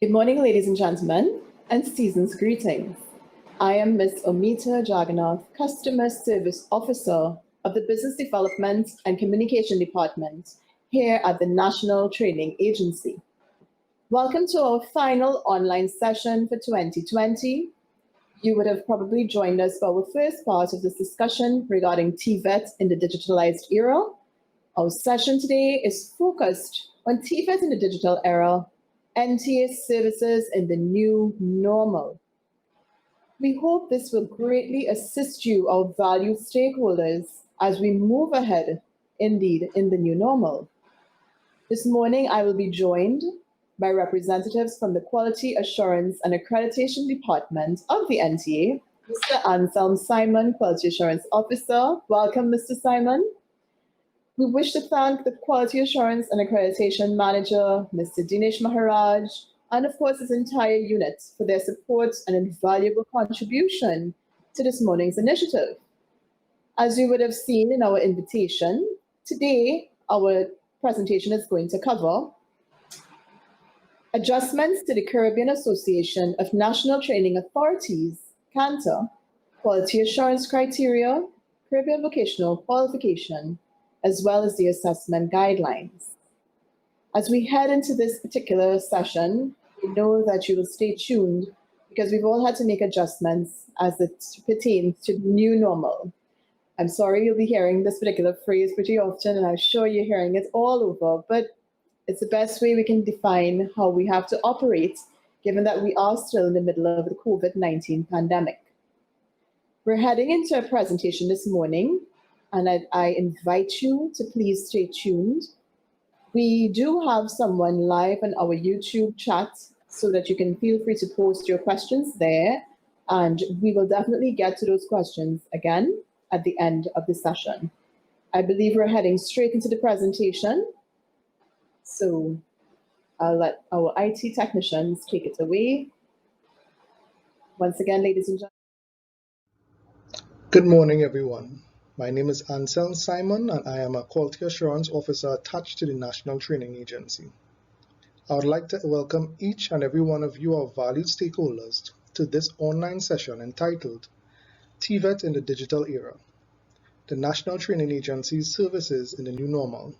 Good morning, ladies and gentlemen, and season's greetings. I am Ms. Omita Jagannath, Customer Service Officer of the Business Development and Communication Department here at the National Training Agency. Welcome to our final online session for 2020. You would have probably joined us for our first part of this discussion regarding TVET in the digitalized era. Our session today is focused on TVET in the digital era, NTA services in the new normal. We hope this will greatly assist you, our valued stakeholders, as we move ahead, indeed, in the new normal. This morning, I will be joined by representatives from the Quality Assurance and Accreditation Department of the NTA, Mr. Anselm Simon, Quality Assurance Officer. Welcome, Mr. Simon. We wish to thank the Quality Assurance and Accreditation Manager, Mr. Dinesh Maharaj, and of course his entire unit for their support and invaluable contribution to this morning's initiative. As you would have seen in our invitation, today our presentation is going to cover adjustments to the Caribbean Association of National Training Authorities, CANTA, Quality Assurance Criteria, Caribbean Vocational Qualification, as well as the assessment guidelines. As we head into this particular session, we know that you will stay tuned because we've all had to make adjustments as it pertains to new normal. I'm sorry you'll be hearing this particular phrase pretty often, and I'm sure you're hearing it all over, but it's the best way we can define how we have to operate, given that we are still in the middle of the COVID-19 pandemic. We're heading into a presentation this morning, and I invite you to please stay tuned. We do have someone live on our YouTube chat so that you can feel free to post your questions there, and we will definitely get to those questions again at the end of the session. I believe we're heading straight into the presentation, so I'll let our IT technicians take it away. Once again, ladies and gentlemen. Good morning, everyone. My name is Anselm Simon, and I am a Quality Assurance Officer attached to the National Training Agency. I would like to welcome each and every one of you, our valued stakeholders, to this online session entitled TVET in the Digital Era, the National Training Agency's Services in the New Normal.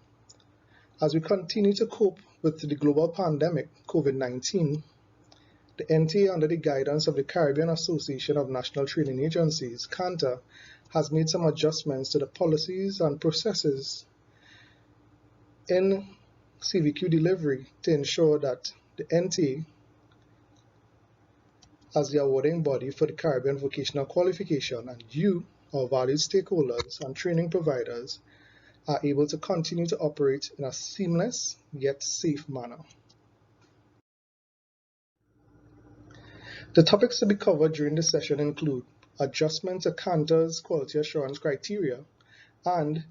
As we continue to cope with the global pandemic, COVID-19, the NTA, under the guidance of the Caribbean Association of National Training Agencies, CANTA, has made some adjustments to the policies and processes in CVQ delivery to ensure that the NTA, as the awarding body for the Caribbean Vocational Qualification, and you, our valued stakeholders and training providers, are able to continue to operate in a seamless yet safe manner. The topics to be covered during this session include adjustments to CANTA's quality assurance criteria and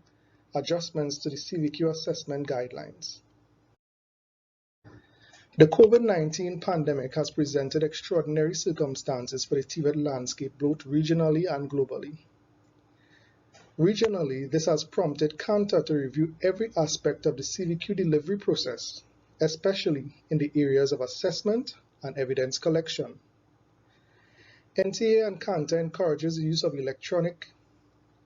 adjustments to the CVQ assessment guidelines. The COVID-19 pandemic has presented extraordinary circumstances for the TVET landscape both regionally and globally. Regionally, this has prompted CANTA to review every aspect of the CVQ delivery process, especially in the areas of assessment and evidence collection. NTA and CANTA encourages the use of electronic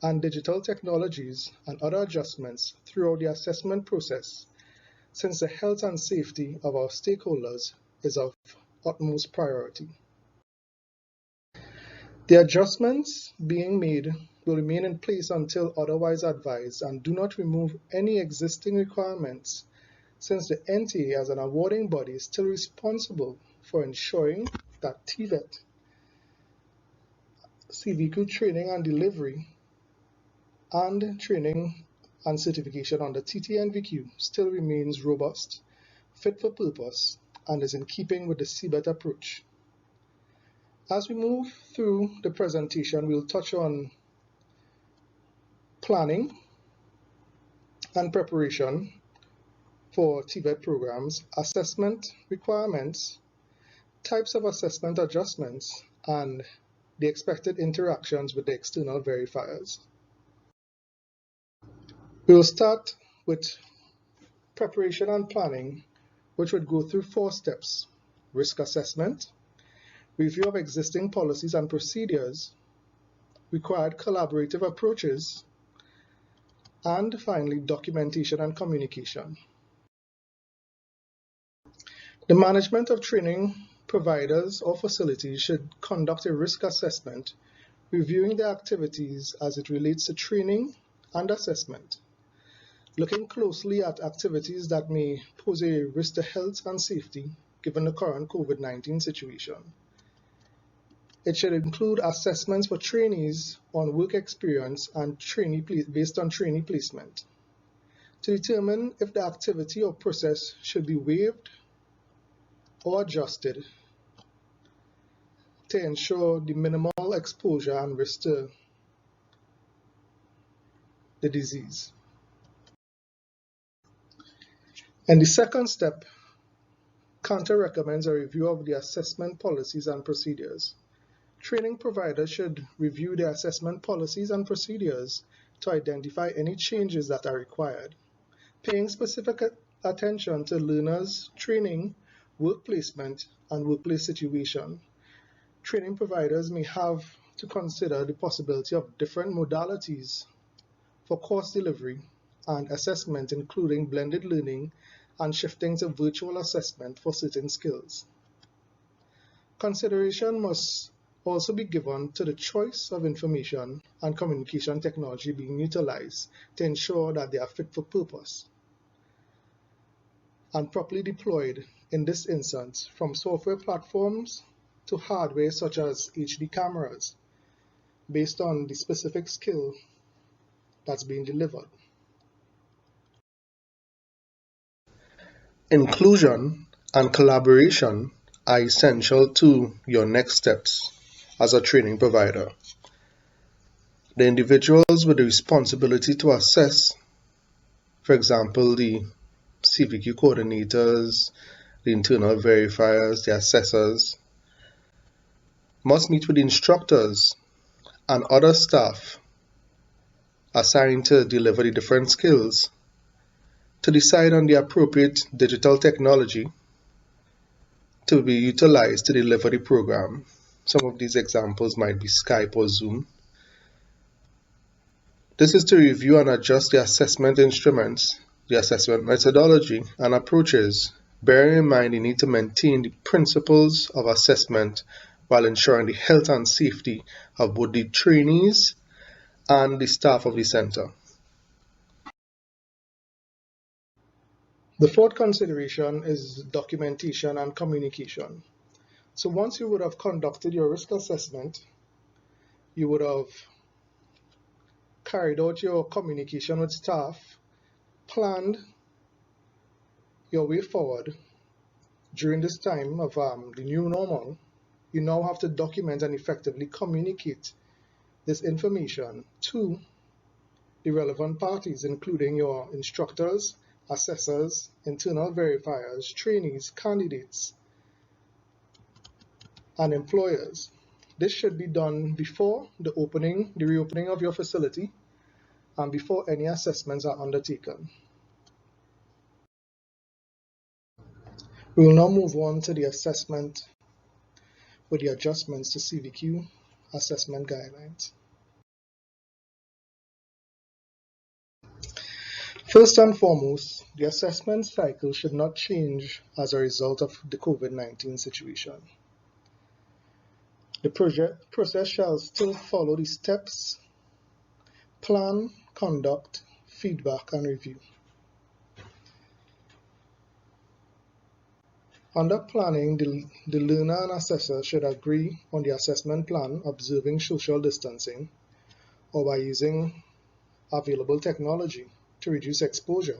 and digital technologies and other adjustments throughout the assessment process, since the health and safety of our stakeholders is of utmost priority. The adjustments being made will remain in place until otherwise advised and do not remove any existing requirements, since the NTA as an awarding body is still responsible for ensuring that TVET, CVQ training and delivery, and training and certification under TTNVQ still remains robust, fit for purpose, and is in keeping with the CBET approach. As we move through the presentation, we'll touch on planning and preparation for TVET programs, assessment requirements, types of assessment adjustments, and the expected interactions with the external verifiers. We will start with preparation and planning, which would go through 4 steps. risk assessment, review of existing policies and procedures, required collaborative approaches, and finally, documentation and communication. The management of training providers or facilities should conduct a risk assessment, reviewing their activities as it relates to training and assessment, looking closely at activities that may pose a risk to health and safety given the current COVID-19 situation. It should include assessments for trainees on work experience and based on trainee placement to determine if the activity or process should be waived or adjusted to ensure the minimal exposure and risk to the disease. And the second step, Cantor recommends a review of the assessment policies and procedures. Training providers should review their assessment policies and procedures to identify any changes that are required, paying specific attention to learners' training, work placement, and workplace situation. Training providers may have to consider the possibility of different modalities for course delivery and assessment, including blended learning and shifting to virtual assessment for certain skills. Consideration must also be given to the choice of information and communication technology being utilized to ensure that they are fit for purpose and properly deployed in this instance, from software platforms to hardware such as HD cameras, based on the specific skill that's being delivered. Inclusion and collaboration are essential to your next steps as a training provider. The individuals with the responsibility to assess, for example, the CVQ coordinators, the internal verifiers, the assessors, must meet with the instructors and other staff assigned to deliver the different skills to decide on the appropriate digital technology to be utilized to deliver the program. Some of these examples might be Skype or Zoom. This is to review and adjust the assessment instruments, the assessment methodology, and approaches, bearing in mind the need to maintain the principles of assessment while ensuring the health and safety of both the trainees and the staff of the center. The fourth consideration is documentation and communication. So once you would have conducted your risk assessment, you would have carried out your communication with staff, planned your way forward during this time of the new normal. You now have to document and effectively communicate this information to the relevant parties, including your instructors, assessors, internal verifiers, trainees, candidates, and employers. This should be done before the reopening of your facility and before any assessments are undertaken. We will now move on to the assessment with the adjustments to CVQ assessment guidelines. First and foremost, the assessment cycle should not change as a result of the COVID-19 situation. The process shall still follow the steps: plan, conduct, feedback, and review. Under planning, the learner and assessor should agree on the assessment plan, observing social distancing, or by using available technology to reduce exposure.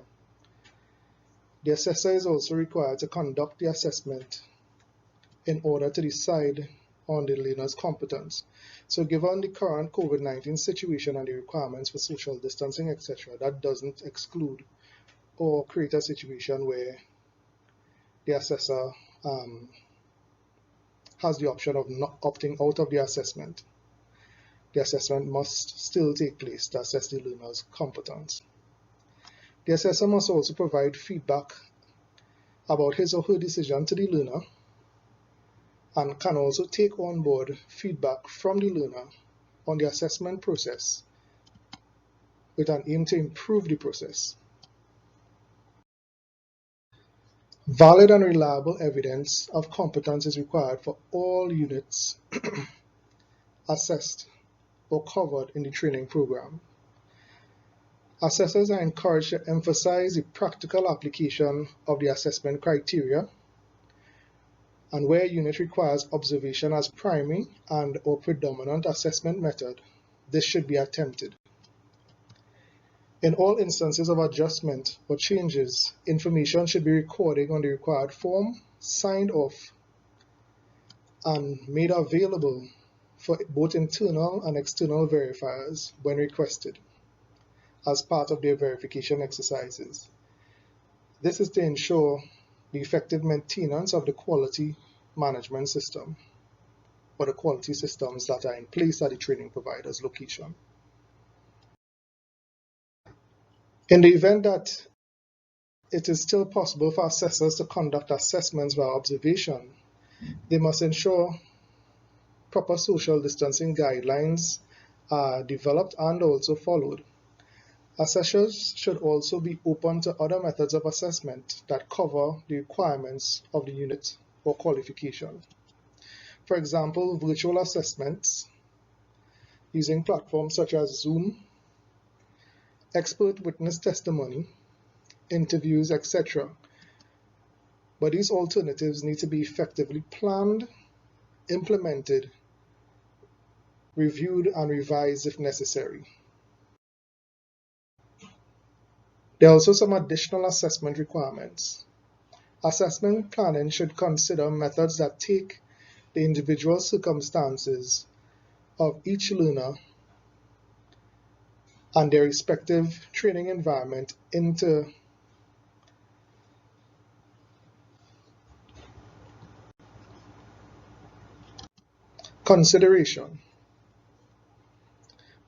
The assessor is also required to conduct the assessment in order to decide on the learner's competence. So given the current COVID-19 situation and the requirements for social distancing, etc., that doesn't exclude or create a situation where the assessor has the option of not opting out of the assessment. The assessment must still take place to assess the learner's competence. The assessor must also provide feedback about his or her decision to the learner and can also take on board feedback from the learner on the assessment process with an aim to improve the process. Valid and reliable evidence of competence is required for all units assessed or covered in the training program. Assessors are encouraged to emphasize the practical application of the assessment criteria, and where a unit requires observation as primary and/or predominant assessment method, this should be attempted. In all instances of adjustment or changes, information should be recorded on the required form, signed off, and made available for both internal and external verifiers when requested as part of their verification exercises. This is to ensure the effective maintenance of the quality management system or the quality systems that are in place at the training provider's location. In the event that it is still possible for assessors to conduct assessments by observation, they must ensure proper social distancing guidelines are developed and also followed. Assessors should also be open to other methods of assessment that cover the requirements of the unit or qualification. For example, virtual assessments using platforms such as Zoom, expert witness testimony, interviews, etc. But these alternatives need to be effectively planned, implemented, reviewed, and revised if necessary. There are also some additional assessment requirements. Assessment planning should consider methods that take the individual circumstances of each learner and their respective training environment into consideration.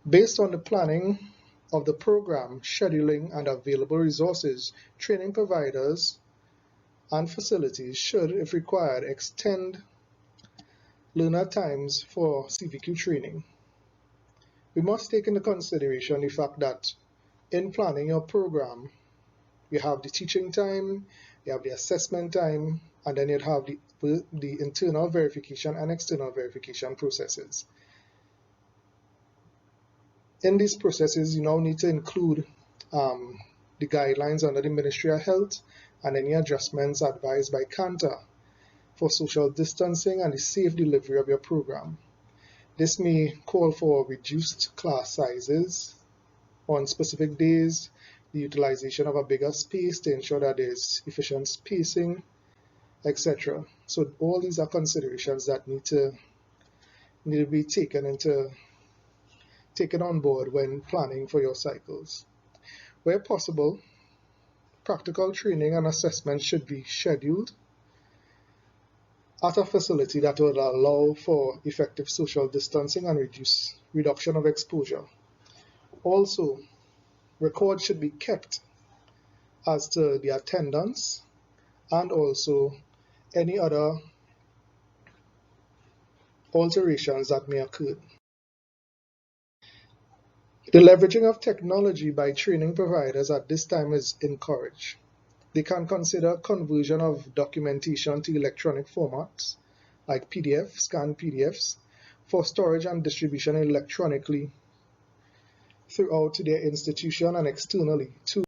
Based on the planning of the program, scheduling, and available resources, training providers and facilities should, if required, extend learner times for CVQ training. We must take into consideration the fact that in planning your program, you have the teaching time, you have the assessment time, and then you'd have the internal verification and external verification processes. In these processes, you now need to include the guidelines under the Ministry of Health and any adjustments advised by CANTA for social distancing and the safe delivery of your program. This may call for reduced class sizes on specific days, the utilization of a bigger space to ensure that there is efficient spacing, etc. So all these are considerations that need to be taken on board when planning for your cycles. Where possible, practical training and assessment should be scheduled at a facility that will allow for effective social distancing and reduction of exposure. Also, records should be kept as to the attendance and also any other alterations that may occur. The leveraging of technology by training providers at this time is encouraged. They can consider conversion of documentation to electronic formats like PDF, scanned PDFs, for storage and distribution electronically throughout their institution and externally to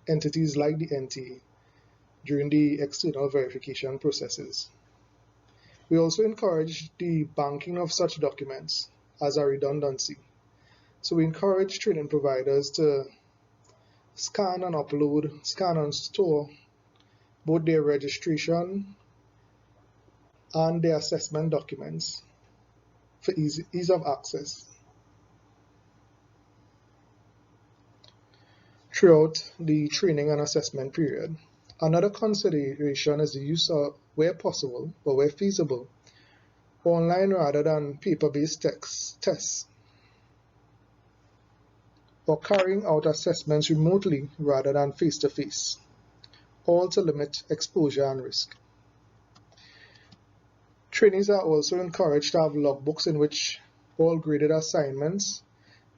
entities like the NTA during the external verification processes. We also encourage the banking of such documents as a redundancy. So we encourage training providers to scan and upload, scan and store both their registration and their assessment documents for ease of access throughout the training and assessment period. Another consideration is the use of, where possible, but where feasible, online rather than paper-based tests, or carrying out assessments remotely rather than face-to-face, all to limit exposure and risk. Trainees are also encouraged to have logbooks in which all graded assignments,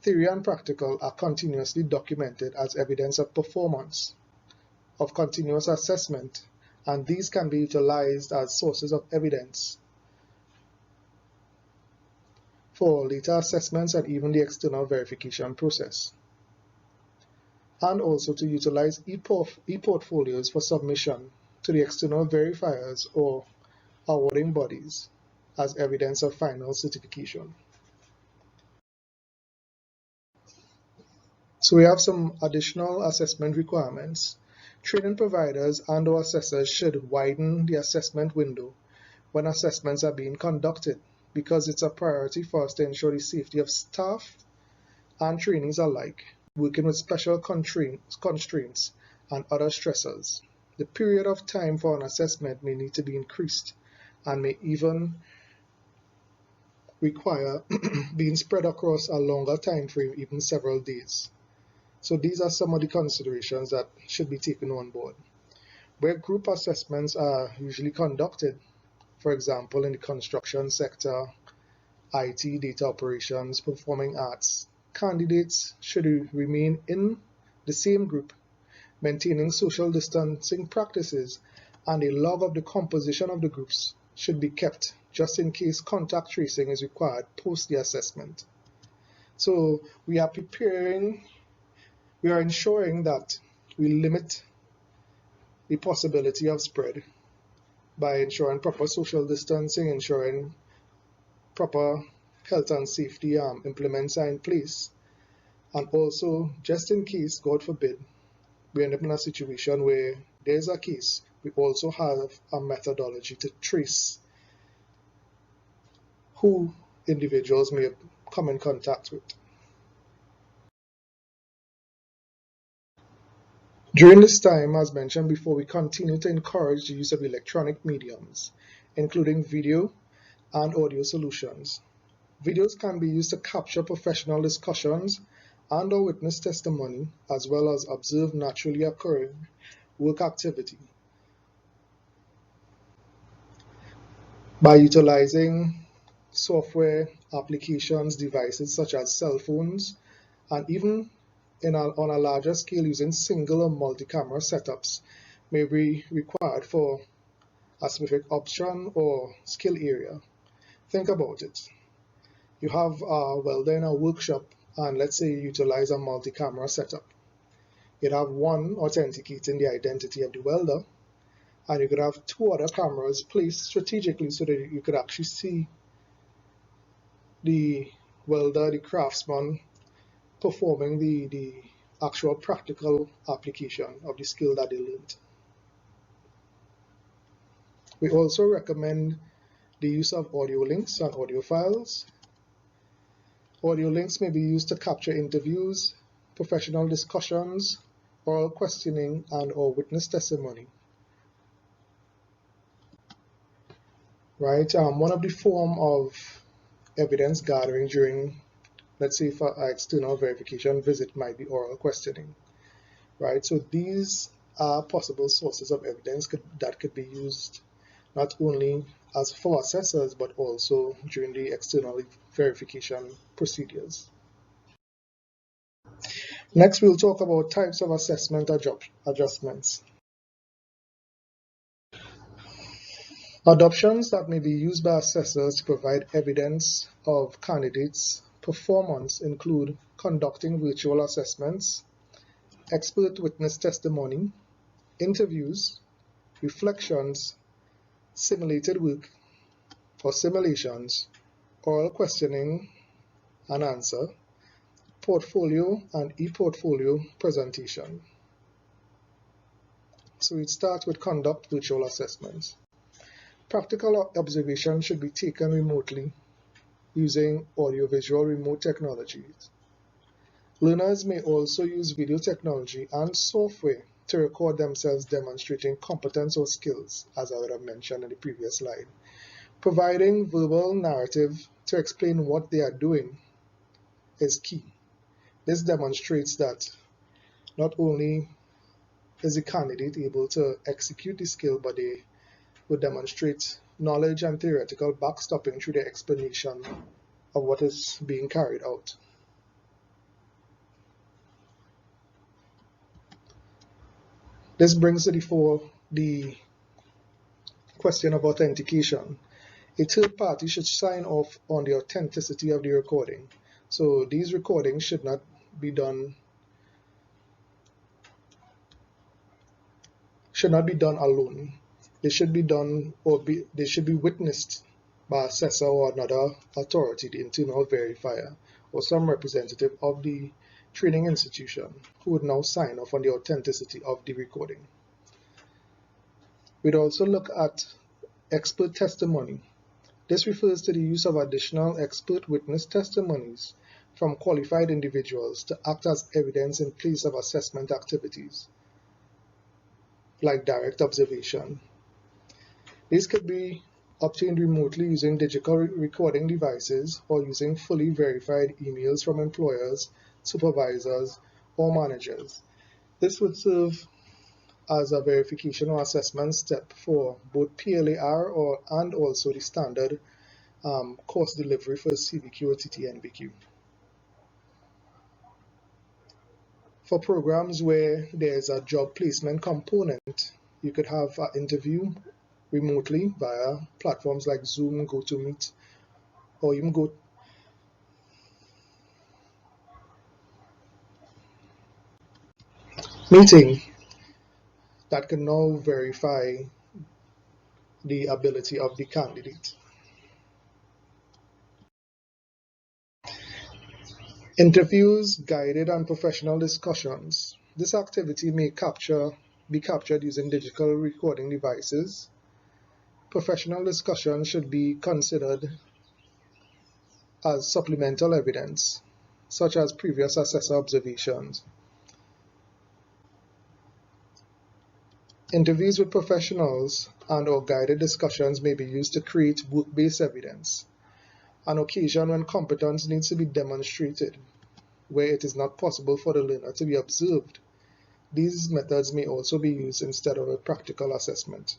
theory and practical, are continuously documented as evidence of performance, of continuous assessment, and these can be utilized as sources of evidence for later assessments and even the external verification process. And also to utilize ePortfolios for submission to the external verifiers or awarding bodies as evidence of final certification. So we have some additional assessment requirements. Training providers and/or assessors should widen the assessment window when assessments are being conducted, because it's a priority for us to ensure the safety of staff and trainees alike working with special constraints and other stressors. The period of time for an assessment may need to be increased and may even require being spread across a longer time frame, even several days. So these are some of the considerations that should be taken on board. Where group assessments are usually conducted, for example, in the construction sector, IT, data operations, performing arts, candidates should remain in the same group, maintaining social distancing practices, and a log of the composition of the groups should be kept just in case contact tracing is required post the assessment. So we are ensuring that we limit the possibility of spread by ensuring proper social distancing, ensuring proper health and safety implements are in place, and also just in case, God forbid, we end up in a situation where there's a case, we also have a methodology to trace who individuals may come in contact with. During this time, as mentioned before, we continue to encourage the use of electronic mediums, including video and audio solutions. Videos can be used to capture professional discussions and/or witness testimony, as well as observe naturally occurring work activity. By utilizing software applications, devices such as cell phones, and even on a larger scale using single or multi-camera setups may be required for a specific option or skill area. Think about it. You have a welder in a workshop, and let's say you utilize a multi-camera setup. You'd have one authenticating the identity of the welder, and you could have two other cameras placed strategically so that you could actually see the welder, the craftsman, performing the actual practical application of the skill that they learned. We also recommend the use of audio links and audio files. Audio links may be used to capture interviews, professional discussions, oral questioning, and/or witness testimony. Right? One of the form of evidence gathering during, let's say, for an external verification visit might be oral questioning. Right? So these are possible sources of evidence that could be used not only as for assessors, but also during the external verification procedures. Next, we'll talk about types of assessment adjustments. Adoptions that may be used by assessors to provide evidence of candidates' performance include conducting virtual assessments, expert witness testimony, interviews, reflections, simulated work or simulations, oral questioning and answer, portfolio and e-portfolio presentation. So we'd start with conduct virtual assessments. Practical observation should be taken remotely using audiovisual remote technologies. Learners may also use video technology and software to record themselves demonstrating competence or skills, as I would have mentioned in the previous slide. Providing verbal narrative to explain what they are doing is key. This demonstrates that not only is the candidate able to execute the skill, but they would demonstrate knowledge and theoretical backstopping through the explanation of what is being carried out. This brings to the fore the question of authentication. A third party should sign off on the authenticity of the recording. So these recordings should not be done alone. They should be done they should be witnessed by assessor or another authority, the internal verifier, or some representative of the training institution who would now sign off on the authenticity of the recording. We'd also look at expert testimony. This refers to the use of additional expert witness testimonies from qualified individuals to act as evidence in place of assessment activities, like direct observation. These could be obtained remotely using digital recording devices or using fully verified emails from employers, supervisors, or managers. This would serve as a verification or assessment step for both PLAR and also the standard course delivery for CVQ or TTNVQ. For programs where there's a job placement component, you could have an interview remotely via platforms like Zoom, GoToMeet, or even GoToMeeting that can now verify the ability of the candidate. Interviews, guided and professional discussions. This activity may be captured using digital recording devices. Professional discussion should be considered as supplemental evidence, such as previous assessor observations. Interviews with professionals and/or guided discussions may be used to create work-based evidence, an occasion when competence needs to be demonstrated, where it is not possible for the learner to be observed. These methods may also be used instead of a practical assessment.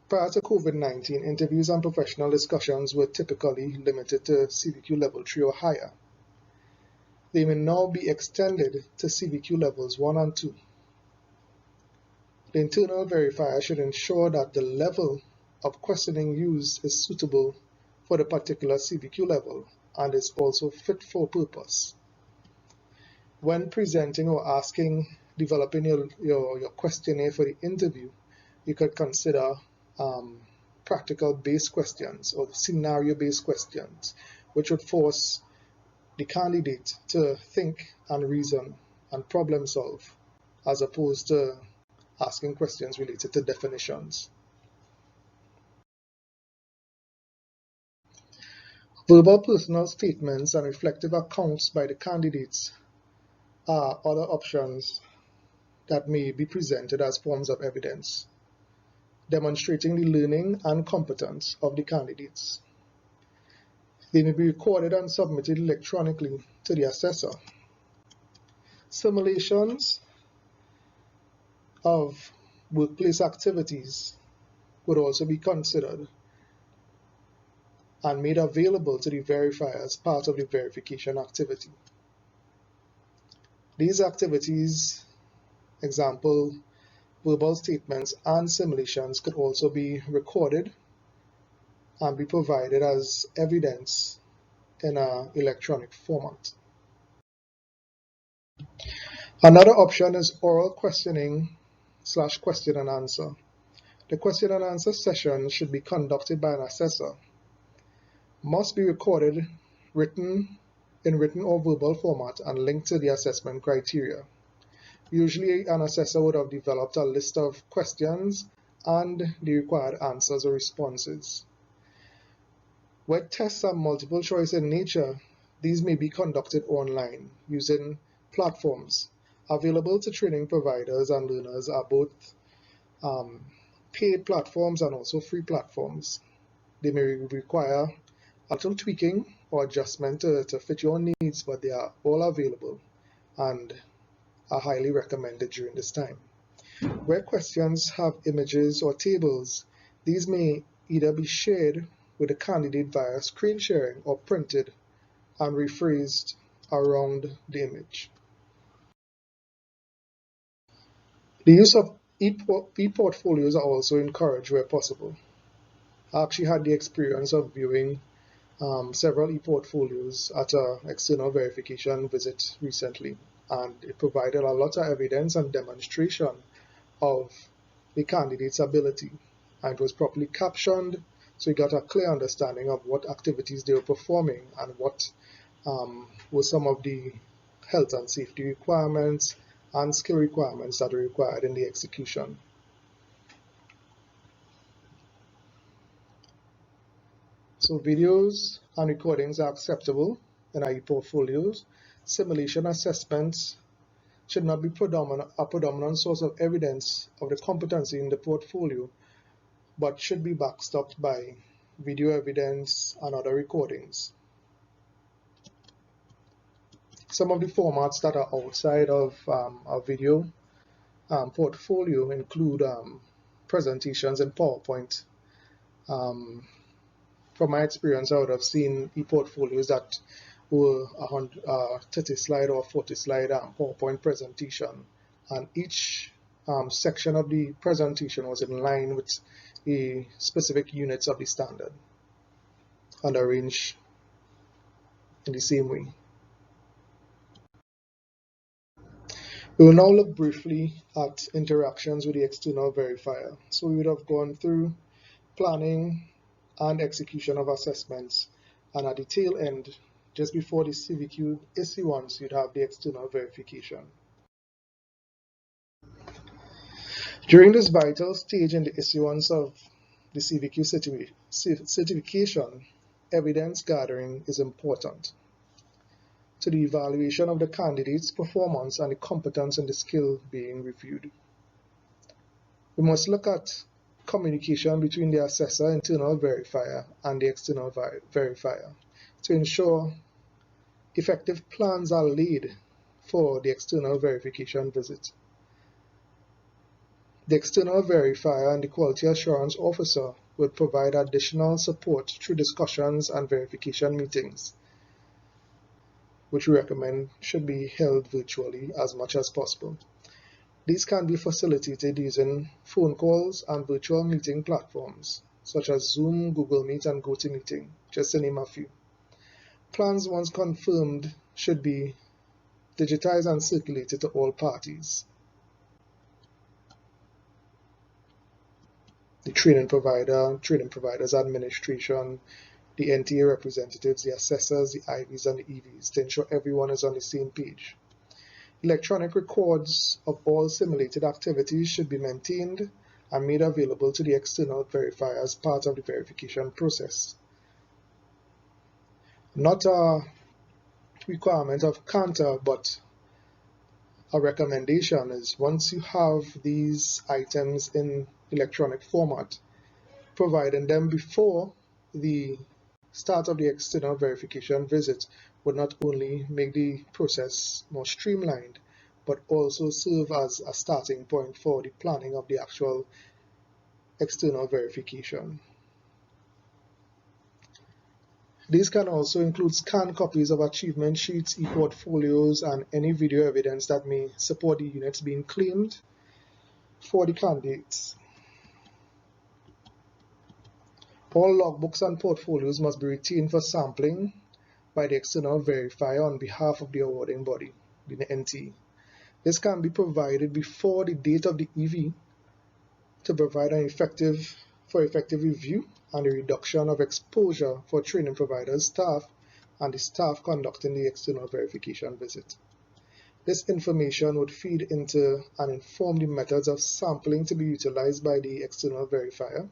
Prior to COVID-19, interviews and professional discussions were typically limited to CVQ level 3 or higher. They may now be extended to CVQ levels 1 and 2. The internal verifier should ensure that the level of questioning used is suitable for the particular CVQ level and is also fit for purpose. When presenting or developing your questionnaire for the interview, you could consider practical-based questions or scenario-based questions, which would force the candidate to think and reason and problem solve, as opposed to asking questions related to definitions. Verbal personal statements and reflective accounts by the candidates are other options that may be presented as forms of evidence, demonstrating the learning and competence of the candidates. They may be recorded and submitted electronically to the assessor. Simulations of workplace activities would also be considered and made available to the verifier as part of the verification activity. These activities, example, verbal statements and simulations, could also be recorded and be provided as evidence in an electronic format. Another option is oral questioning / question and answer. The question and answer session should be conducted by an assessor, must be recorded in written or verbal format and linked to the assessment criteria. Usually an assessor would have developed a list of questions and the required answers or responses. Where tests are multiple choice in nature, these may be conducted online using platforms. Available to training providers and learners are both paid platforms and also free platforms. They may require a little tweaking or adjustment to fit your needs, but they are all available and are highly recommended during this time. Where questions have images or tables, these may either be shared with the candidate via screen sharing or printed and rephrased around the image. The use of e-portfolios are also encouraged where possible. I actually had the experience of viewing several e-portfolios at an external verification visit recently, and it provided a lot of evidence and demonstration of the candidate's ability, and it was properly captioned, so you got a clear understanding of what activities they were performing and what were some of the health and safety requirements and skill requirements that are required in the execution. So videos and recordings are acceptable in our portfolios. Simulation assessments should not be a predominant source of evidence of the competency in the portfolio, but should be backstopped by video evidence and other recordings. Some of the formats that are outside of our video portfolio include presentations in PowerPoint. From my experience, I would have seen e-portfolios that were a 30 slide or 40 slide PowerPoint presentation, and each section of the presentation was in line with the specific units of the standard and arranged in the same way. We will now look briefly at interactions with the external verifier. So we would have gone through planning and execution of assessments, and at the tail end, just before the CVQ issuance, you'd have the external verification. During this vital stage in the issuance of the CVQ certification, evidence gathering is important to the evaluation of the candidate's performance and the competence and the skill being reviewed. We must look at communication between the assessor, internal verifier, and the external verifier to ensure effective plans are laid for the external verification visit. The external verifier and the quality assurance officer will provide additional support through discussions and verification meetings, which we recommend should be held virtually as much as possible. These can be facilitated using phone calls and virtual meeting platforms such as Zoom, Google Meet, and GoToMeeting, just to name a few. Plans, once confirmed, should be digitized and circulated to all parties. The training providers administration, the NTA representatives, the assessors, the IVs, and the EVs to ensure everyone is on the same page. Electronic records of all simulated activities should be maintained and made available to the external verifier as part of the verification process. Not a requirement of Cantor, but a recommendation is once you have these items in electronic format, providing them before the start of the external verification visit would not only make the process more streamlined, but also serve as a starting point for the planning of the actual external verification. These can also include scanned copies of achievement sheets, e-portfolios, and any video evidence that may support the units being claimed for the candidates. All logbooks and portfolios must be retained for sampling by the external verifier on behalf of the awarding body, the NT. This can be provided before the date of the EV to provide effective review and a reduction of exposure for training providers, staff, and the staff conducting the external verification visit. This information would feed into and inform the methods of sampling to be utilized by the external verifier,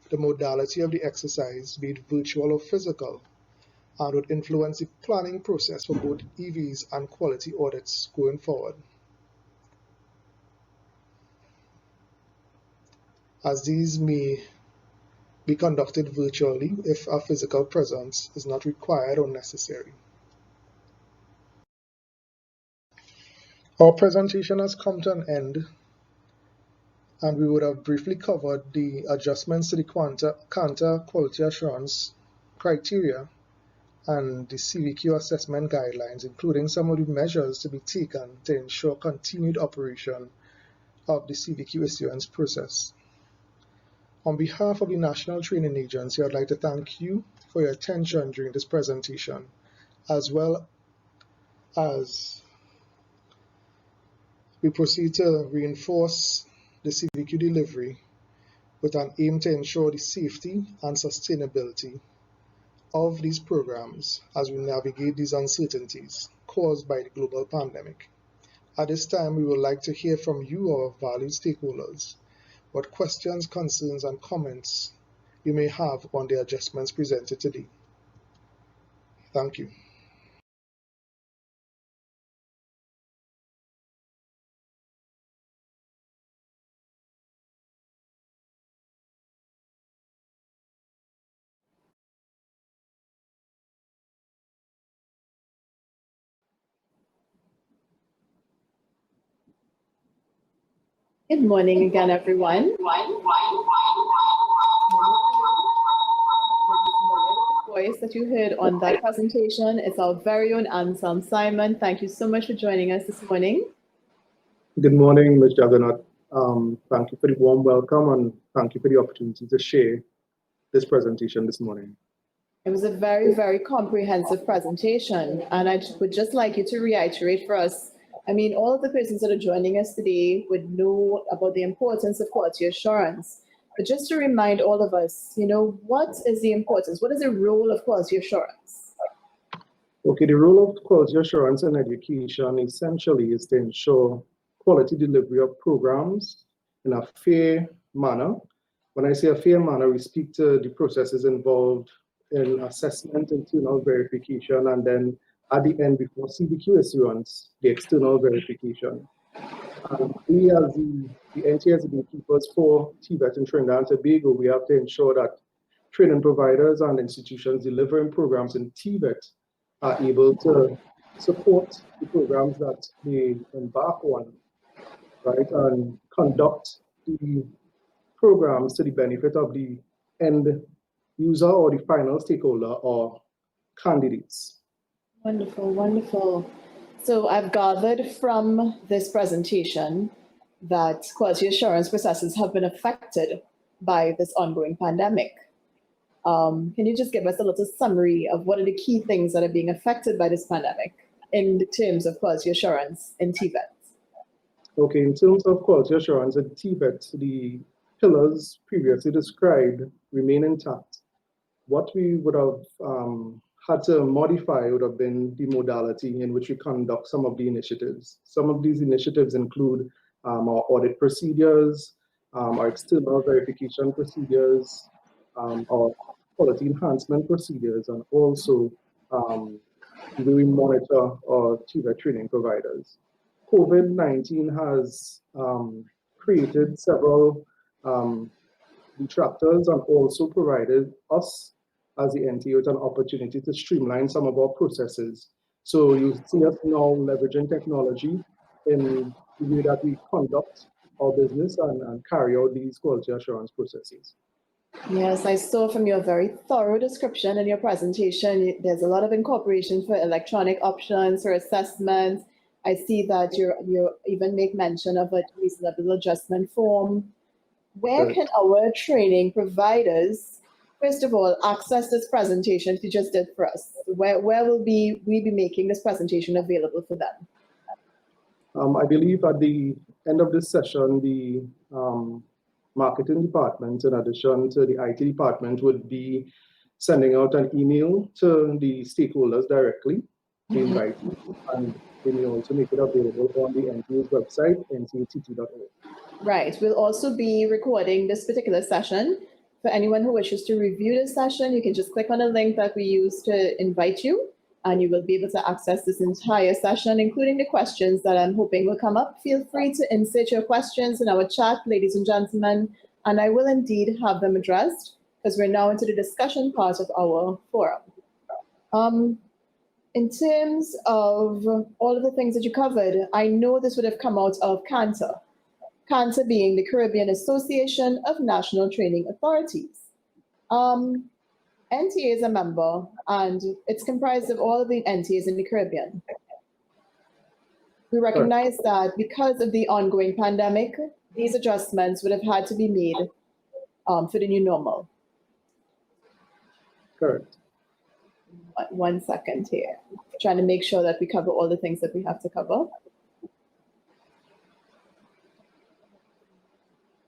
the modality of the exercise, be it virtual or physical, and would influence the planning process for both EVs and quality audits going forward, as these may be conducted virtually if a physical presence is not required or necessary. Our presentation has come to an end, and we would have briefly covered the adjustments to the Quanta quality assurance criteria and the CVQ assessment guidelines, including some of the measures to be taken to ensure continued operation of the CVQ issuance process. On behalf of the National Training Agency, I'd like to thank you for your attention during this presentation, as well as we proceed to reinforce the CVQ delivery with an aim to ensure the safety and sustainability of these programs as we navigate these uncertainties caused by the global pandemic. At this time, we would like to hear from you, our valued stakeholders, what questions, concerns, and comments you may have on the adjustments presented today. Thank you. Good morning again, everyone. The voice that you heard on that presentation is our very own Anselm Simon. Thank you so much for joining us this morning. Good morning, Ms. Jagannath. Thank you for the warm welcome and thank you for the opportunity to share this presentation this morning. It was a very, very comprehensive presentation, and I would just like you to reiterate for us. I mean, all of the persons that are joining us today would know about the importance of quality assurance. But just to remind all of us, what is the importance? What is the role of quality assurance? Okay, the role of quality assurance in education essentially is to ensure quality delivery of programs in a fair manner. When I say a fair manner, we speak to the processes involved in assessment, internal verification, and then at the end, before CVQ issuance, the external verification. We as the NTA has been keepers for TVET in Trinidad and Tobago, we have to ensure that training providers and institutions delivering programs in TVET are able to support the programs that they embark on, right, and conduct the programs to the benefit of the end user or the final stakeholder or candidates. Wonderful, wonderful. So I've gathered from this presentation that quality assurance processes have been affected by this ongoing pandemic. Can you just give us a little summary of what are the key things that are being affected by this pandemic in terms of quality assurance in TVET? Okay, in terms of quality assurance in TVET, the pillars previously described remain intact. What we would have had to modify would have been the modality in which we conduct some of the initiatives. Some of these initiatives include our audit procedures, our external verification procedures, our quality enhancement procedures, and also the way we monitor our TVET training providers. COVID-19 has created several detractors and also provided us as the NTA with an opportunity to streamline some of our processes. So you see us now leveraging technology in the way that we conduct our business and carry out these quality assurance processes. Yes, I saw from your very thorough description in your presentation, there's a lot of incorporation for electronic options, for assessments. I see that you even make mention of a reasonable adjustment form. Where can our training providers, first of all, access this presentation you just did for us? Where will we be making this presentation available for them? I believe at the end of this session, the marketing department, in addition to the IT department, would be sending out an email to the stakeholders directly to invite you, and they may also make it available on the NTA's website, ncat.org. Right. We'll also be recording this particular session. For anyone who wishes to review this session, you can just click on a link that we use to invite you, and you will be able to access this entire session, including the questions that I'm hoping will come up. Feel free to insert your questions in our chat, ladies and gentlemen, and I will indeed have them addressed because we're now into the discussion part of our forum. In terms of all of the things that you covered, I know this would have come out of Cantor. CANTA being the Caribbean Association of National Training Authorities. NTA is a member, and it's comprised of all of the NTAs in the Caribbean. We recognize that because of the ongoing pandemic, these adjustments would have had to be made for the new normal. Correct. 1 second here. Trying to make sure that we cover all the things that we have to cover.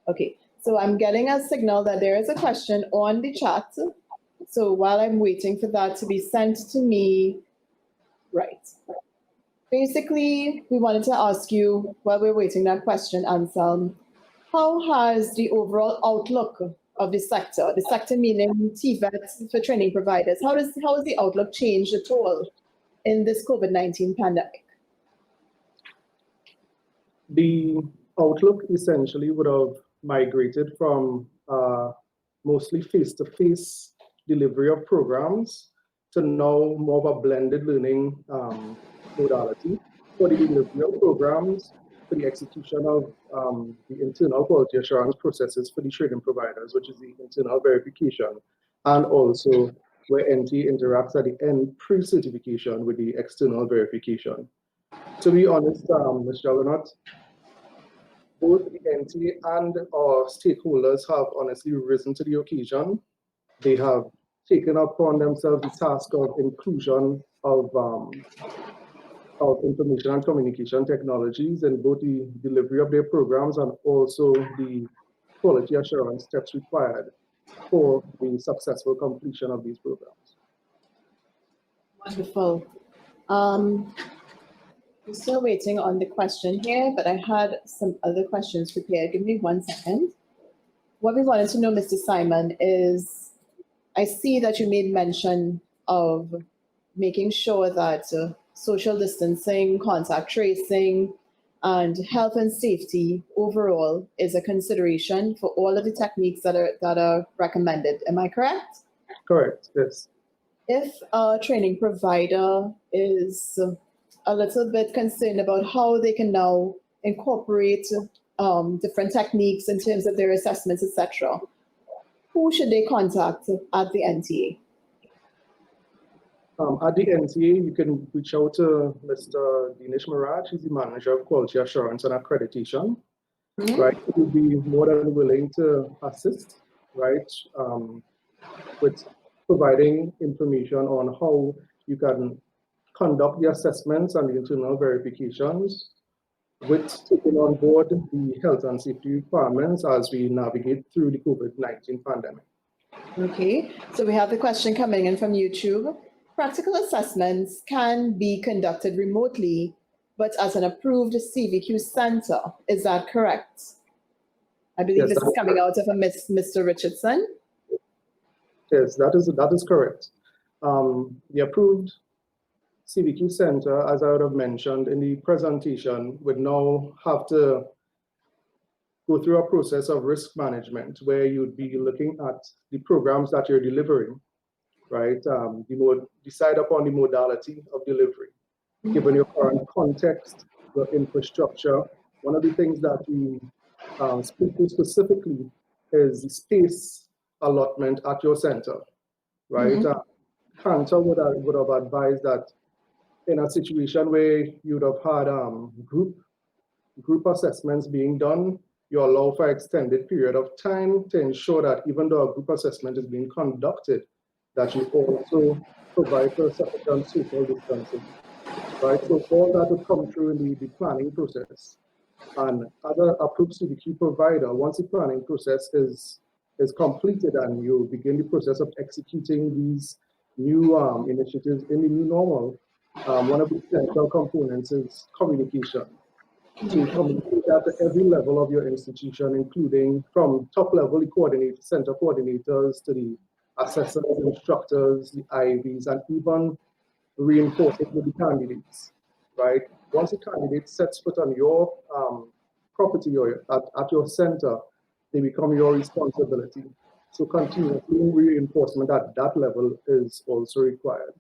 Okay, so I'm getting a signal that there is a question on the chat. So while I'm waiting for that to be sent to me, right. Basically, we wanted to ask you, while we're waiting that question, Anselm, how has the overall outlook of the sector meaning TVET for training providers, how has the outlook changed at all in this COVID-19 pandemic? The outlook essentially would have migrated from mostly face-to-face delivery of programs to now more of a blended learning modality for the delivery of programs, for the execution of the internal quality assurance processes for the training providers, which is the internal verification, and also where NT interacts at the end pre-certification with the external verification. To be honest, Ms. Jagannath, both the NT and our stakeholders have honestly risen to the occasion. They have taken upon themselves the task of inclusion of information and communication technologies in both the delivery of their programs and also the quality assurance steps required for the successful completion of these programs. Wonderful. I'm still waiting on the question here, but I had some other questions prepared. Give me 1 second. What we wanted to know, Mr. Simon, is I see that you made mention of making sure that social distancing, contact tracing, and health and safety overall is a consideration for all of the techniques that are recommended. Am I correct? Correct, yes. If a training provider is a little bit concerned about how they can now incorporate different techniques in terms of their assessments, etc., who should they contact at the NTA? At the NTA, you can reach out to Mr. Dinesh Maraj. He's the Manager of Quality Assurance and Accreditation. Mm-hmm. Right? He will be more than willing to assist, right, with providing information on how you can conduct the assessments and the internal verifications with taking on board the health and safety requirements as we navigate through the COVID-19 pandemic. Okay, so we have the question coming in from YouTube. Practical assessments can be conducted remotely, but as an approved CVQ center. Is that correct? I believe yes, this is coming out of a Mr. Richardson. Yes, that is correct. The approved CVQ center, as I would have mentioned in the presentation, would now have to go through a process of risk management where you'd be looking at the programs that you're delivering, right? Decide upon the modality of delivery, given your current context, your infrastructure. One of the things that we speak to specifically is the space allotment at your center, right? Mm-hmm. CANTA would have advised that in a situation where you'd have had group assessments being done, you allow for an extended period of time to ensure that even though a group assessment is being conducted, that you also provide for sufficient social distancing, right? So all that would come through in the planning process. And as an approved CVQ provider, once the planning process is completed and you begin the process of executing these new initiatives in the new normal, one of the central components is communication. To communicate at every level of your institution, including from top level the center coordinators to the assessors, instructors, the IVs, and even reinforcing with the candidates, right? Once a candidate sets foot on your property or at your center, they become your responsibility. So continuous reinforcement at that level is also required.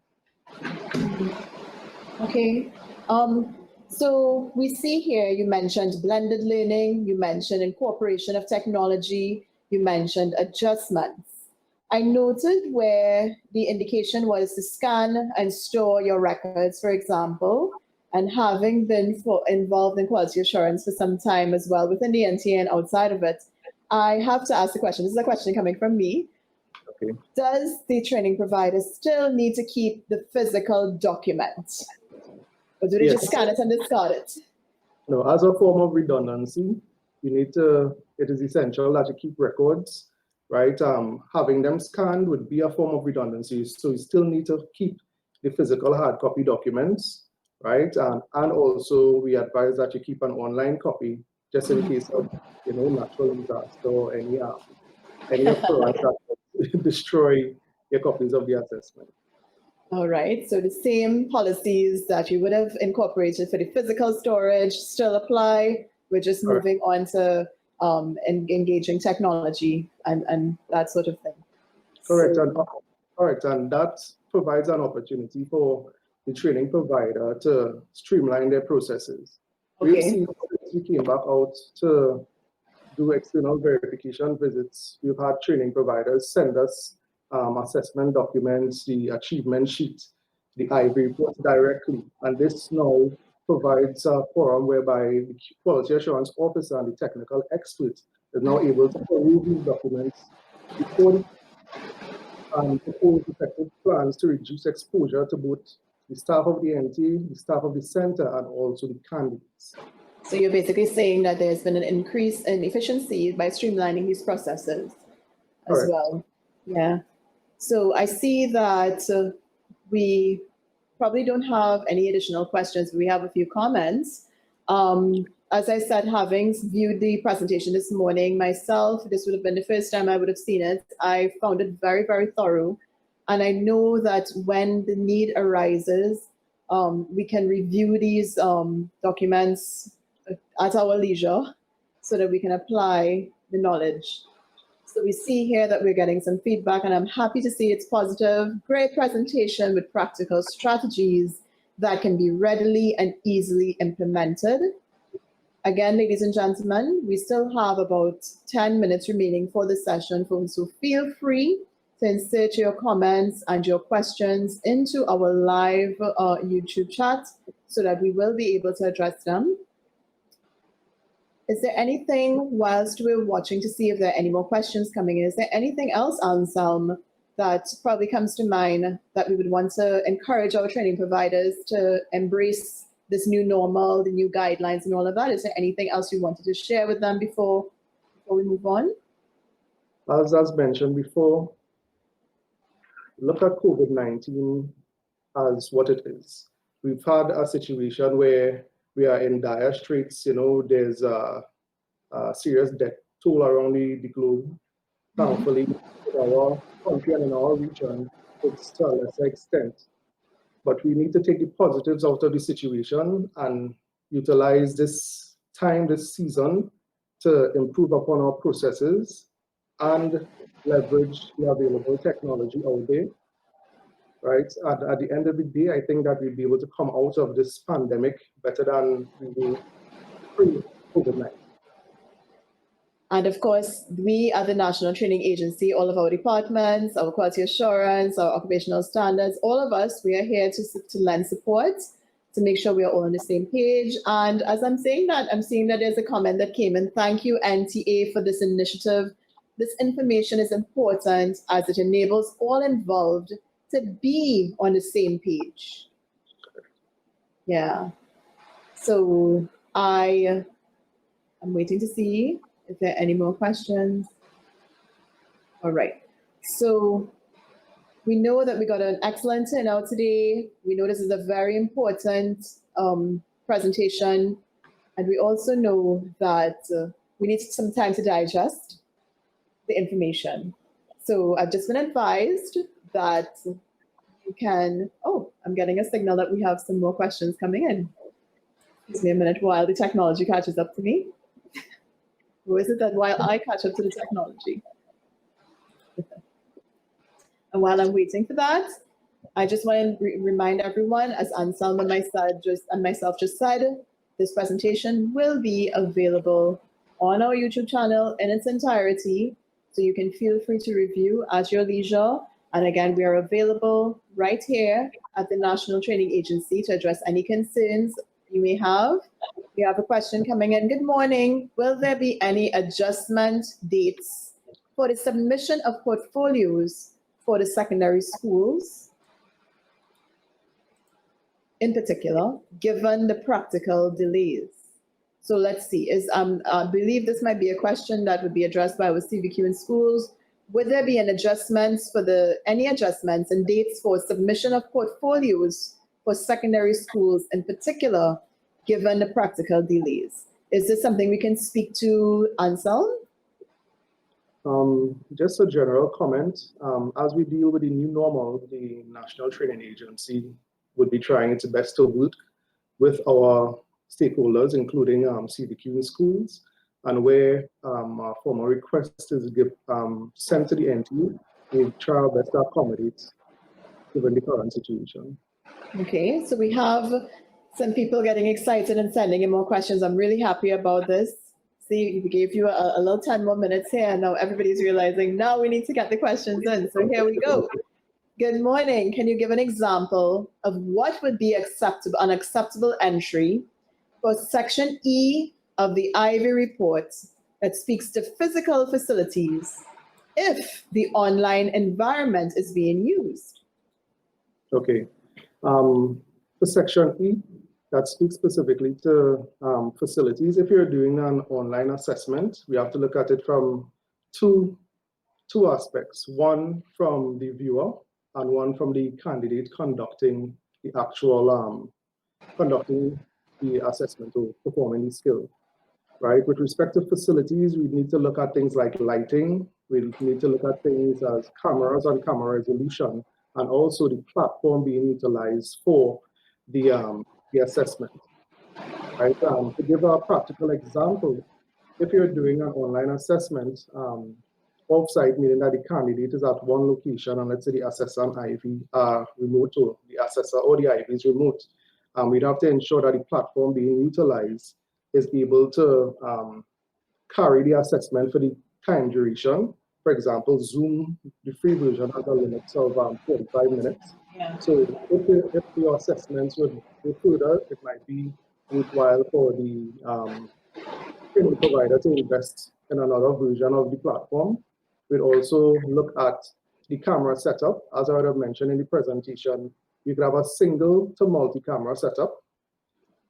Okay. So we see here, you mentioned blended learning, you mentioned incorporation of technology, you mentioned adjustments. I noted where the indication was to scan and store your records, for example, and having been involved in quality assurance for some time as well within the NTA and outside of it, I have to ask the question. This is a question coming from me. Okay. Does the training provider still need to keep the physical document? Or do they just scan it and discard it? No, as a form of redundancy, it is essential that you keep records, right? Having them scanned would be a form of redundancy. So you still need to keep the physical hard copy documents, right? And also we advise that you keep an online copy just in case of, natural disaster or any occurrence that would destroy your copies of the assessment. All right, so the same policies that you would have incorporated for the physical storage still apply. We're just moving on to engaging technology and that sort of thing. Correct, and that provides an opportunity for the training provider to streamline their processes. Okay. We've seen since we came back out to do external verification visits, we've had training providers send us assessment documents, the achievement sheet, the IV reports directly. And this now provides a forum whereby the quality assurance officer and the technical expert is now able to review these documents before propose effective plans to reduce exposure to both the staff of the NT, the staff of the center, and also the candidates. So you're basically saying that there's been an increase in efficiency by streamlining these processes as well. Yeah. So I see that we probably don't have any additional questions. We have a few comments. As I said, having viewed the presentation this morning myself, this would have been the first time I would have seen it. I found it very, very thorough. And I know that when the need arises, we can review these documents at our leisure so that we can apply the knowledge. So we see here that we're getting some feedback, and I'm happy to see it's positive. Great presentation with practical strategies that can be readily and easily implemented. Again, ladies and gentlemen, we still have about 10 minutes remaining for the session, so feel free to insert your comments and your questions into our live YouTube chat so that we will be able to address them. Is there anything, whilst we're watching to see if there are any more questions coming in, is there anything else, Anselm, that probably comes to mind that we would want to encourage our training providers to embrace this new normal, the new guidelines and all of that? Is there anything else you wanted to share with them before we move on? As mentioned before, look at COVID-19 as what it is. We've had a situation where we are in dire straits. There's a serious death toll around the globe. Thankfully, in our country and in our region, it's to a lesser extent. But we need to take the positives out of the situation and utilize this time, this season, to improve upon our processes and leverage the available technology out there. Right? At the end of the day, I think that we'll be able to come out of this pandemic better than we were pre-COVID-19. And of course, we at the National Training Agency, all of our departments, our quality assurance, our occupational standards, all of us, we are here to lend support, to make sure we are all on the same page. And as I'm saying that, I'm seeing that there's a comment that came in. Thank you, NTA, for this initiative. This information is important as it enables all involved to be on the same page. Yeah. So I'm waiting to see if there are any more questions. All right. So we know that we got an excellent turnout today. We know this is a very important presentation. And we also know that we need some time to digest the information. So I've just been advised that you can, I'm getting a signal that we have some more questions coming in. Give me a minute while the technology catches up to me. Or is it that while I catch up to the technology? And while I'm waiting for that, I just want to remind everyone, as Anselm and myself just said, this presentation will be available on our YouTube channel in its entirety, so you can feel free to review at your leisure. And again, we are available right here at the National Training Agency to address any concerns you may have. We have a question coming in. Good morning. Will there be any adjustment dates for the submission of portfolios for the secondary schools, in particular, given the practical delays? So let's see, I believe this might be a question that would be addressed by our CVQ in schools. Would there be any adjustments and dates for submission of portfolios for secondary schools in particular, given the practical delays? Is this something we can speak to, Anselm? Just a general comment. As we deal with the new normal, the National Training Agency would be trying its best to work with our stakeholders, including CVQ in schools, and where our formal request is sent to the NTU, we try our best to accommodate given the current situation. Okay, so we have some people getting excited and sending in more questions. I'm really happy about this. See, we gave you a little 10 more minutes here, and now everybody's realizing now we need to get the questions in. So here we go. Good morning. Can you give an example of what would be an acceptable entry for Section E of the Ivy report that speaks to physical facilities if the online environment is being used? Okay. For Section E, that speaks specifically to facilities. If you're doing an online assessment, we have to look at it from two aspects. One from the viewer and one from the candidate conducting the actual conducting the assessment or performing the skill. Right? With respect to facilities, we need to look at things like lighting. We need to look at things as cameras and camera resolution, and also the platform being utilized for the assessment. Right? To give a practical example, if you're doing an online assessment off-site, meaning that the candidate is at one location, and let's say the assessor and Ivy are remote, or the assessor or the Ivy is remote, we'd have to ensure that the platform being utilized is able to carry the assessment for the time duration. For example, Zoom, the free version, has a limit of 45 minutes. Yeah. So if the assessments would go further, it might be worthwhile for the training provider to invest in another version of the platform. We'd also look at the camera setup. As I would have mentioned in the presentation, you could have a single to multi-camera setup.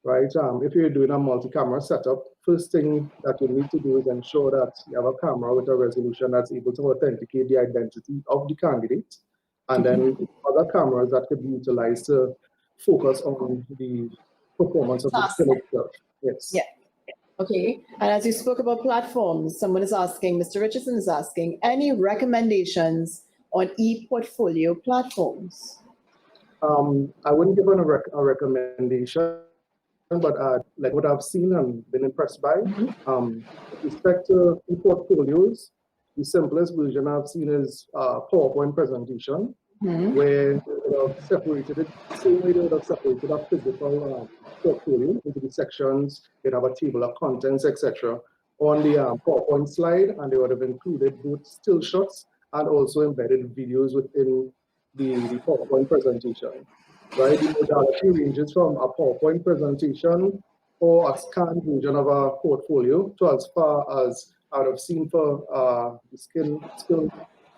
Right? If you're doing a multi-camera setup, first thing that you need to do is ensure that you have a camera with a resolution that's able to authenticate the identity of the candidate, and then other cameras that could be utilized to focus on the performance of the skill itself. Yes. Yeah. Okay. And as you spoke about platforms, someone is asking, Mr. Richardson is asking, any recommendations on Eportfolio platforms? I wouldn't give a recommendation, but like what I've seen and been impressed by, with respect to Eportfolios, the simplest version I've seen is a PowerPoint presentation, where they would have separated it, same way they would have separated a physical portfolio into the sections. They'd have a table of contents, etc. on the PowerPoint slide, and they would have included both still shots and also embedded videos within the PowerPoint presentation. Right? The modality ranges from a PowerPoint presentation or a scanned version of a portfolio to as far as I would have seen for the skill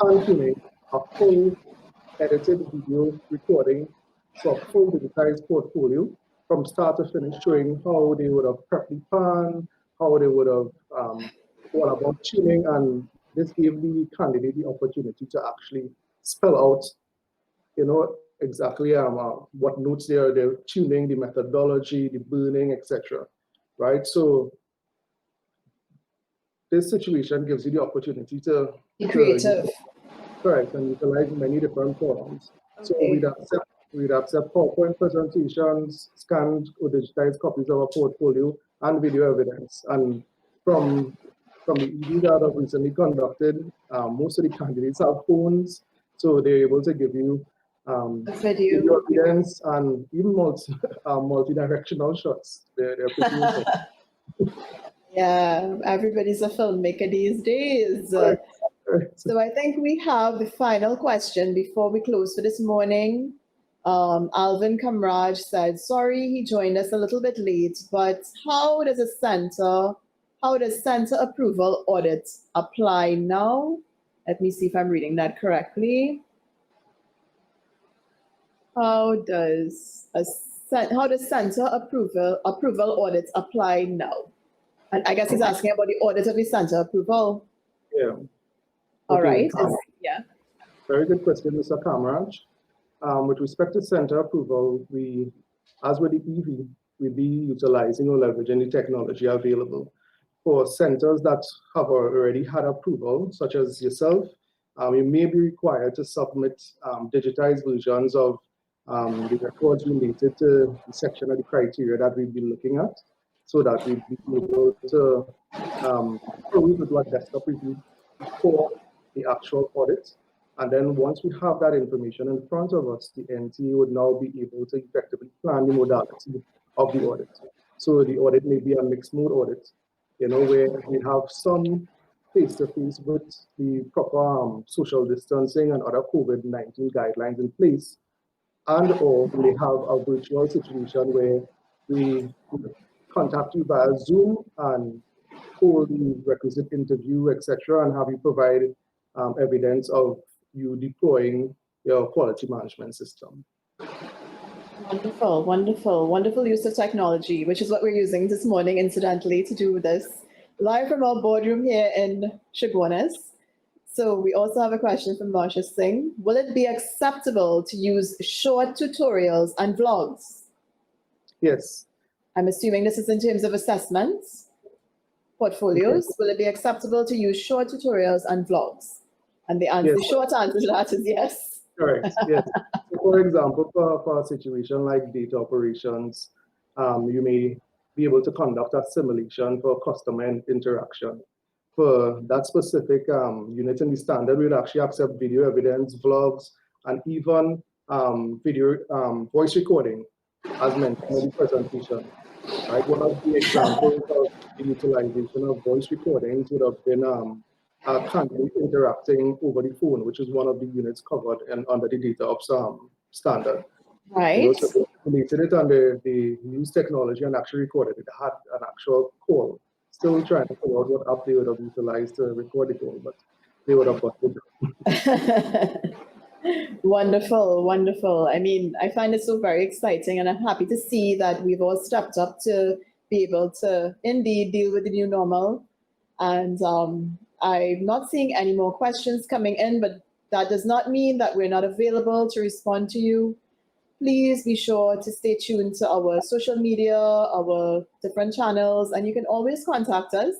hand-tuning, a full edited video recording, so a full digitized portfolio from start to finish, showing how they would have prepped the pan, how they would have what about tuning, and this gave the candidate the opportunity to actually spell out, exactly what notes they're tuning, the methodology, the burning, etc. Right? So this situation gives you the opportunity to be creative. Correct, and utilize many different forms. Okay. So we'd accept PowerPoint presentations, scanned or digitized copies of a portfolio, and video evidence. And from the ED that I've recently conducted, most of the candidates have phones, so they're able to give you video evidence, and even multi-directional shots. They're pretty important. Yeah, everybody's a filmmaker these days. Right. So I think we have the final question before we close for this morning. Alvin Kamraj said, sorry he joined us a little bit late, but how does center approval audit apply now? Let me see if I'm reading that correctly. How does center approval audits apply now? And I guess he's asking about the audit of the center approval. Yeah. All Okay. right. Yeah. Very good question, Mr. Kamraj. With respect to center approval, as with the EV, we'll be utilizing or leveraging the technology available. For centers that have already had approval, such as yourself, you may be required to submit digitized versions of the records related to the section of the criteria that we'll be looking at, so that we'll be able to prove with what desktop review for the actual audit. And then once we have that information in front of us, the NTA would now be able to effectively plan the modality of the audit. So the audit may be a mixed mode audit, where we have some face-to-face with the proper social distancing and other COVID-19 guidelines in place, and or we have a virtual situation where we contact you via Zoom and hold the requisite interview, etc., and have you provide evidence of you deploying your quality management system. Wonderful, wonderful, wonderful use of technology, which is what we're using this morning, incidentally, to do this live from our boardroom here in Chaguanas. So we also have a question from Marsha Singh. Will it be acceptable to use short tutorials and vlogs? Yes. I'm assuming this is in terms of assessments, portfolios. Okay. Will it be acceptable to use short tutorials and vlogs? And the short answer to that is yes. Correct, yes. So for example, for a situation like data operations, you may be able to conduct a simulation for customer interaction. For that specific unit in the standard, we'd actually accept video evidence, vlogs, and even voice recording, as mentioned in the presentation. Right? One of the examples of the utilization of voice recordings would have been candidate interacting over the phone, which is one of the units covered under the data ops standard. Right. So they related it on the used technology and actually recorded it. It had an actual call. Still trying to figure out what app they would have utilized to record the call, but they would have got it. Wonderful, wonderful. I mean, I find it so very exciting, and I'm happy to see that we've all stepped up to be able to indeed deal with the new normal. And I'm not seeing any more questions coming in, but that does not mean that we're not available to respond to you. Please be sure to stay tuned to our social media, our different channels, and you can always contact us.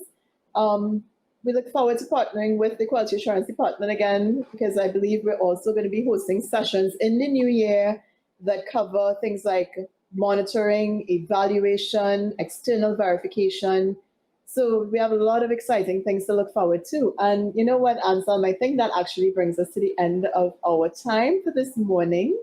We look forward to partnering with the Quality Assurance Department again, because I believe we're also going to be hosting sessions in the new year that cover things like monitoring, evaluation, external verification. So we have a lot of exciting things to look forward to. And you know what, Anselm, I think that actually brings us to the end of our time for this morning.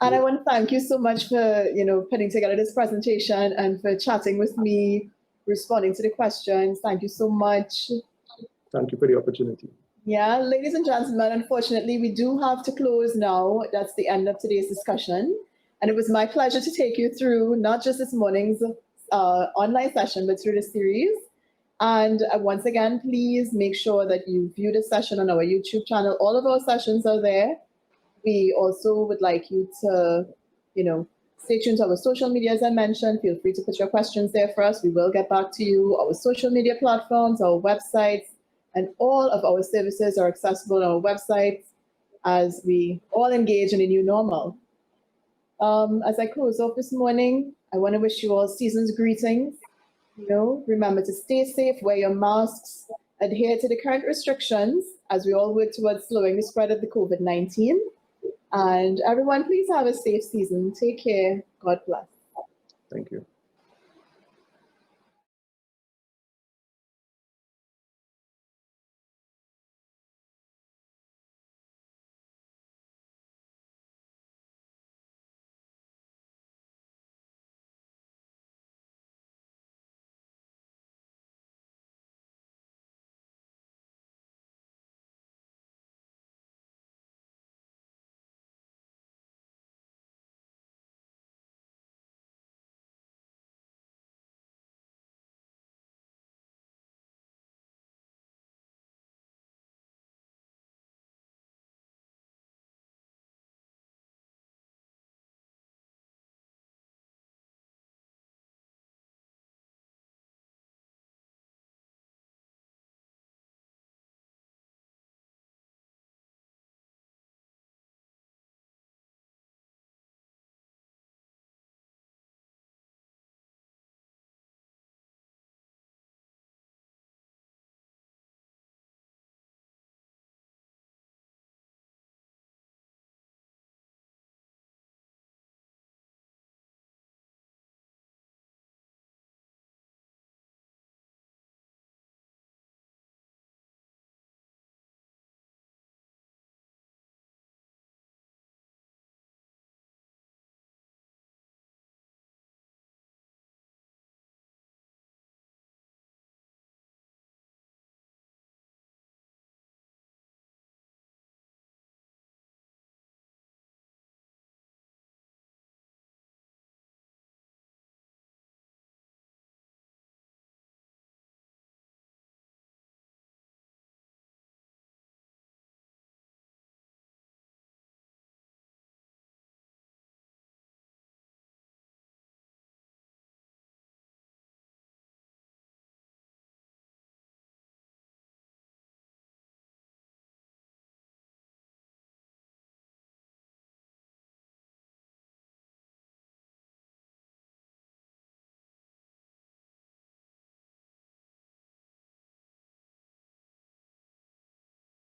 And I want to thank you so much for, putting together this presentation and for chatting with me, responding to the questions. Thank you so much. Thank you for the opportunity. Yeah, ladies and gentlemen, unfortunately, we do have to close now. That's the end of today's discussion. And it was my pleasure to take you through not just this morning's online session, but through the series. And once again, please make sure that you view the session on our YouTube channel. All of our sessions are there. We also would like you to, stay tuned to our social media, as I mentioned. Feel free to put your questions there for us. We will get back to you. Our social media platforms, our websites, and all of our services are accessible on our websites as we all engage in a new normal. As I close off this morning, I want to wish you all season's greetings. Remember to stay safe, wear your masks, adhere to the current restrictions as we all work towards slowing the spread of the COVID-19. And everyone, please have a safe season. Take care. God bless. Thank you.